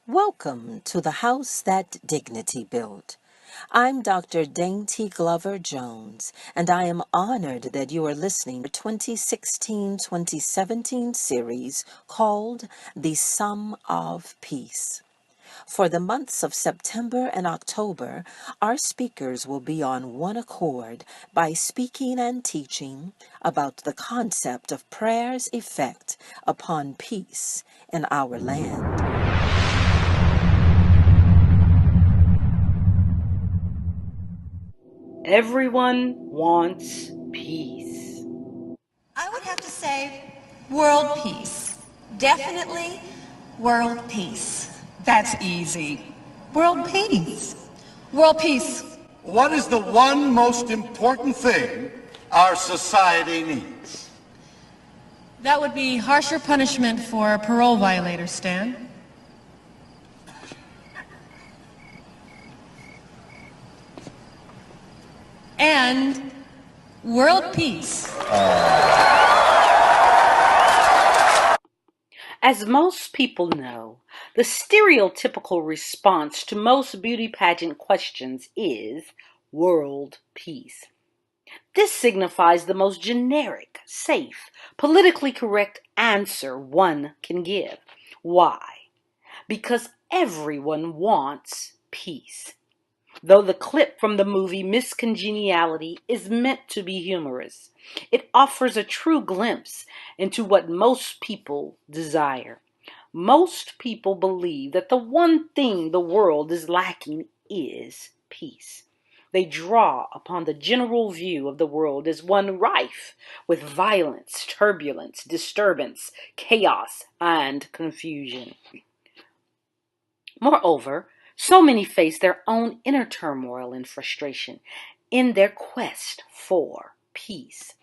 Welcome to the house that dignity built. I'm Dr. Dainty Glover Jones, and I am honored that you are listening to the 2016-2017 series called The Sum of Peace. For the months of September and October, our speakers will be on one accord by speaking and teaching about the concept of prayer's effect upon peace in our land. Everyone wants peace. I would have to say world peace. Definitely world peace. That's easy. World peace. World peace. What is the one most important thing our society needs? That would be harsher punishment for parole violators, Stan. And world peace. As most people know, the stereotypical response to most beauty pageant questions is world peace. This signifies the most generic, safe, politically correct answer one can give. Why? Because everyone wants peace. Though the clip from the movie Miss Congeniality is meant to be humorous, it offers a true glimpse into what most people desire. Most people believe that the one thing the world is lacking is peace. They draw upon the general view of the world as one rife with violence, turbulence, disturbance, chaos, and confusion. Moreover, so many face their own inner turmoil and frustration in their quest for peace.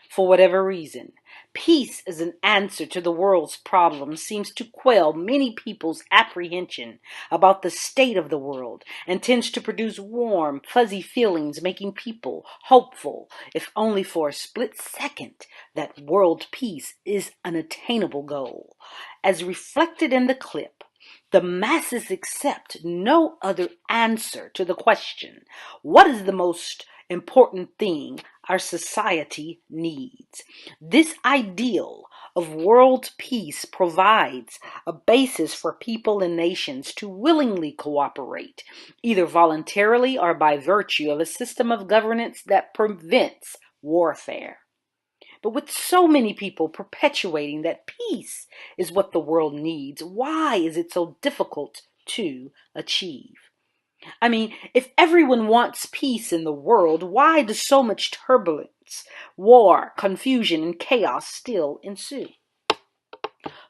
For whatever reason, peace as an answer to the world's problems seems to quell many people's apprehension about the state of the world and tends to produce warm, fuzzy feelings, making people hopeful, if only for a split second, that world peace is an attainable goal. As reflected in the clip, the masses accept no other answer to the question, what is the most important thing our society needs? This ideal of world peace provides a basis for people and nations to willingly cooperate, either voluntarily or by virtue of a system of governance that prevents warfare. But with so many people perpetuating that peace is what the world needs, why is it so difficult to achieve? I mean, if everyone wants peace in the world, why does so much turbulence, war, confusion, and chaos still ensue?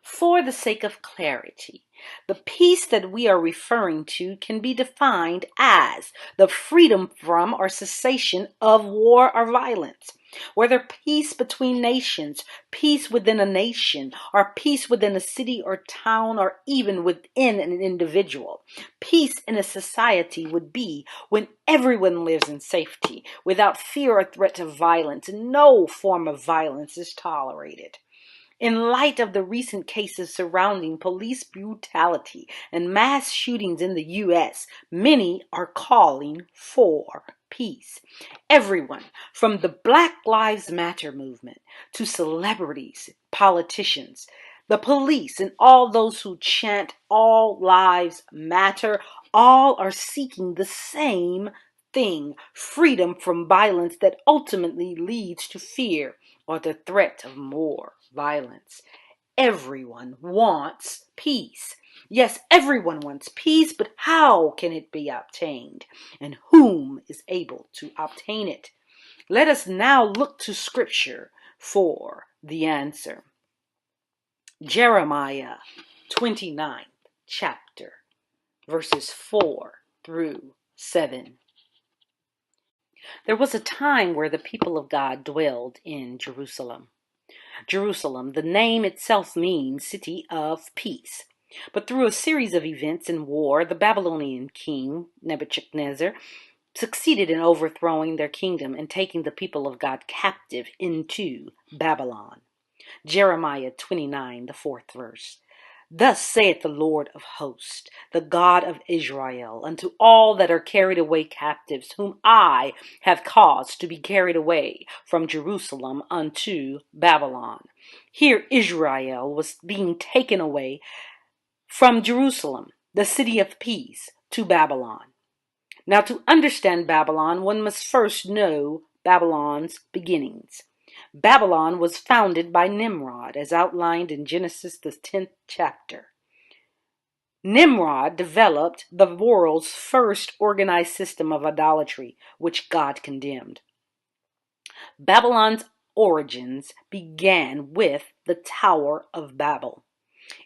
For the sake of clarity, the peace that we are referring to can be defined as the freedom from or cessation of war or violence. Whether peace between nations, peace within a nation, or peace within a city or town, or even within an individual. Peace in a society would be when everyone lives in safety, without fear or threat of violence, and no form of violence is tolerated. In light of the recent cases surrounding police brutality and mass shootings in the U.S., many are calling for peace. Everyone, from the Black Lives Matter movement to celebrities, politicians, the police, and all those who chant all lives matter, all are seeking the same thing: freedom from violence that ultimately leads to fear or the threat of more violence. Everyone wants peace. Yes, everyone wants peace, but how can it be obtained? And whom is able to obtain it? Let us now look to Scripture for the answer. Jeremiah 29th chapter, verses 4 through 7. There was a time where the people of God dwelled in Jerusalem. Jerusalem, the name itself means city of peace. But through a series of events and war, the Babylonian king, Nebuchadnezzar, succeeded in overthrowing their kingdom and taking the people of God captive into Babylon. Jeremiah 29, the 4th verse. Thus saith the Lord of hosts, the God of Israel, unto all that are carried away captives, whom I have caused to be carried away from Jerusalem unto Babylon. Here Israel was being taken away from Jerusalem, the city of peace, to Babylon. Now, to understand Babylon, one must first know Babylon's beginnings. Babylon was founded by Nimrod, as outlined in Genesis, the 10th chapter. Nimrod developed the world's first organized system of idolatry, which God condemned. Babylon's origins began with the Tower of Babel.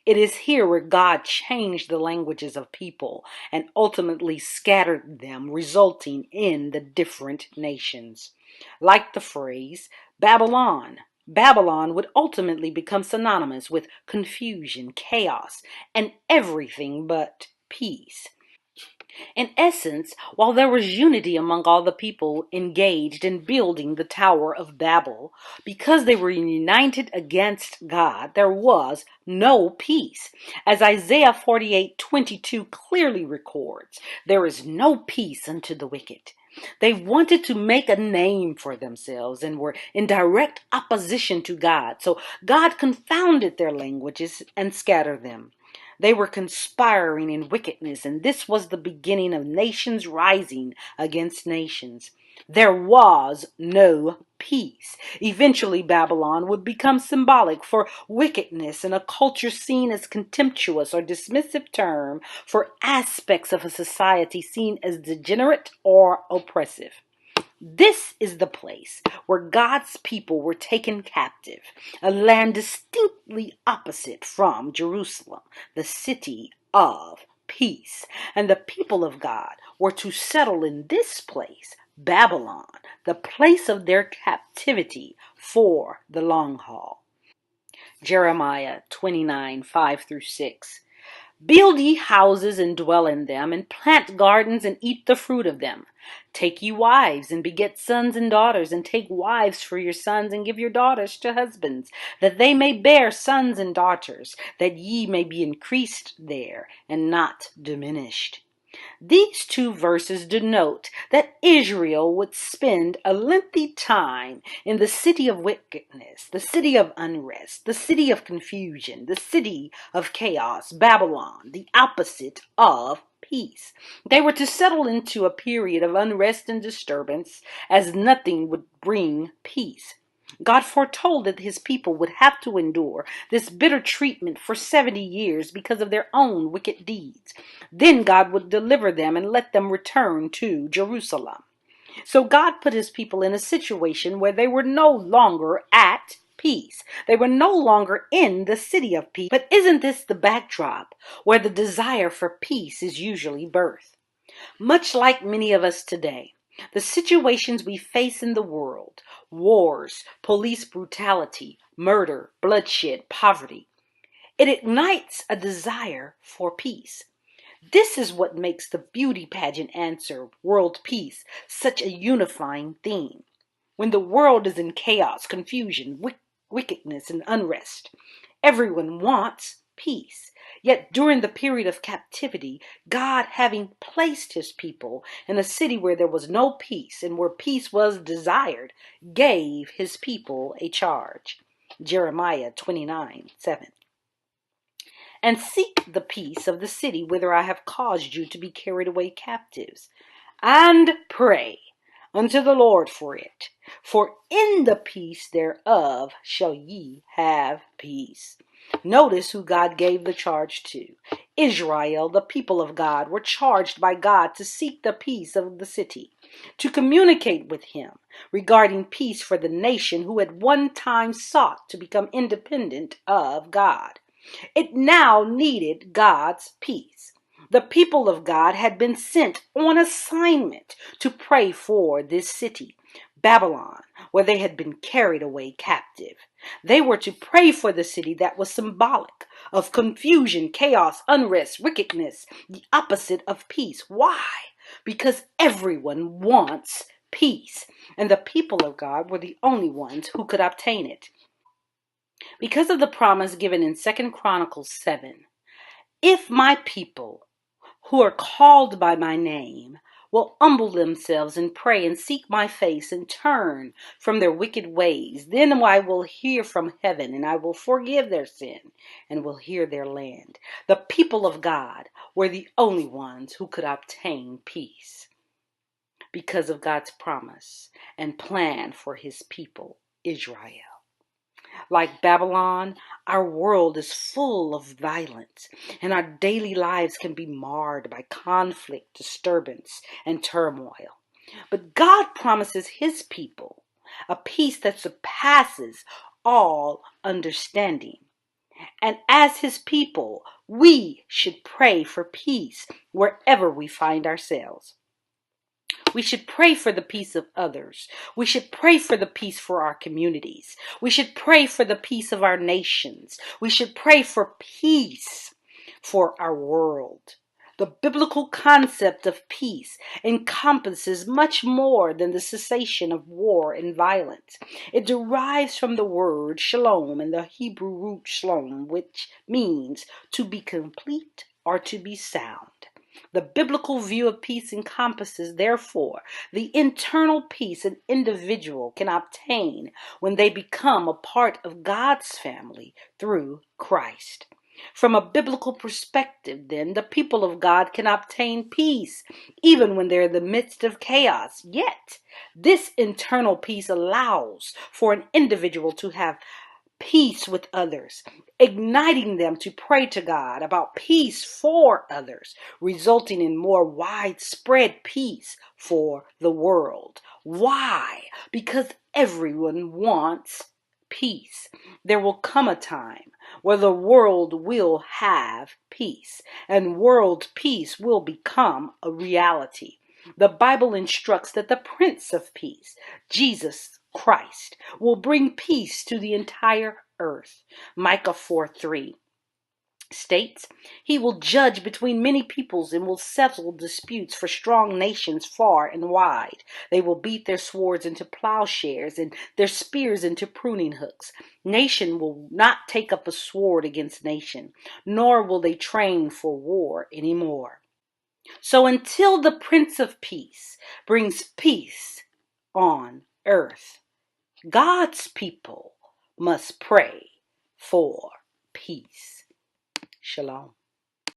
It is here where God changed the languages of people and ultimately scattered them, resulting in the different nations. Like the phrase Babylon, Babylon would ultimately become synonymous with confusion, chaos, and everything but peace. In essence, while there was unity among all the people engaged in building the Tower of Babel, because they were united against God, there was no peace. As Isaiah 48:22 clearly records, there is no peace unto the wicked. They wanted to make a name for themselves and were in direct opposition to God. So God confounded their languages and scattered them. They were conspiring in wickedness, and this was the beginning of nations rising against nations. There was no peace. Eventually, Babylon would become symbolic for wickedness and a culture seen as contemptuous or dismissive term for aspects of a society seen as degenerate or oppressive. This is the place where God's people were taken captive, a land distinctly opposite from Jerusalem, the city of peace. And the people of God were to settle in this place, Babylon, the place of their captivity for the long haul. Jeremiah 29:5-6. Build ye houses and dwell in them, and plant gardens and eat the fruit of them. Take ye wives and beget sons and daughters, and take wives for your sons, and give your daughters to husbands, that they may bear sons and daughters, that ye may be increased there, and not diminished. These two verses denote that Israel would spend a lengthy time in the city of wickedness, the city of unrest, the city of confusion, the city of chaos, Babylon, the opposite of peace. They were to settle into a period of unrest and disturbance, as nothing would bring peace. God foretold that his people would have to endure this bitter treatment for 70 years because of their own wicked deeds. Then God would deliver them and let them return to Jerusalem. So God put his people in a situation where they were no longer at peace. They were no longer in the city of peace. But isn't this the backdrop where the desire for peace is usually birthed? Much like many of us today, the situations we face in the world, wars, police brutality, murder, bloodshed, poverty, it ignites a desire for peace. This is what makes the beauty pageant answer, world peace, such a unifying theme. When the world is in chaos, confusion, wickedness, and unrest, everyone wants peace. Yet during the period of captivity, God, having placed his people in a city where there was no peace and where peace was desired, gave his people a charge. Jeremiah 29:7. And seek the peace of the city whither I have caused you to be carried away captives, and pray unto the Lord for it. For in the peace thereof shall ye have peace. Notice who God gave the charge to. Israel, the people of God, were charged by God to seek the peace of the city, to communicate with him regarding peace for the nation who at one time sought to become independent of God. It now needed God's peace. The people of God had been sent on assignment to pray for this city, Babylon, where they had been carried away captive. They were to pray for the city that was symbolic of confusion, chaos, unrest, wickedness, the opposite of peace. Why? Because everyone wants peace, and the people of God were the only ones who could obtain it. Because of the promise given in 2 Chronicles 7, If my people who are called by my name will humble themselves and pray and seek my face and turn from their wicked ways, then I will hear from heaven and I will forgive their sin and will heal their land. The people of God were the only ones who could obtain peace because of God's promise and plan for his people, Israel. Like Babylon, our world is full of violence, and our daily lives can be marred by conflict, disturbance, and turmoil. But God promises his people a peace that surpasses all understanding. And as his people, we should pray for peace wherever we find ourselves. We should pray for the peace of others. We should pray for the peace for our communities. We should pray for the peace of our nations. We should pray for peace for our world. The biblical concept of peace encompasses much more than the cessation of war and violence. It derives from the word shalom and the Hebrew root shalom, which means to be complete or to be sound. The biblical view of peace encompasses, therefore, the internal peace an individual can obtain when they become a part of God's family through Christ. From a biblical perspective, then, the people of God can obtain peace even when they're in the midst of chaos. Yet, this internal peace allows for an individual to have peace with others, igniting them to pray to God about peace for others, resulting in more widespread peace for the world. Why? Because everyone wants peace. There will come a time where the world will have peace, and world peace will become a reality. The Bible instructs that the Prince of Peace, Jesus Christ, will bring peace to the entire earth. Micah 4:3 states, he will judge between many peoples and will settle disputes for strong nations far and wide. They will beat their swords into plowshares and their spears into pruning hooks. Nation will not take up a sword against nation, nor will they train for war anymore. So until the Prince of Peace brings peace on earth, God's people must pray for peace. Shalom.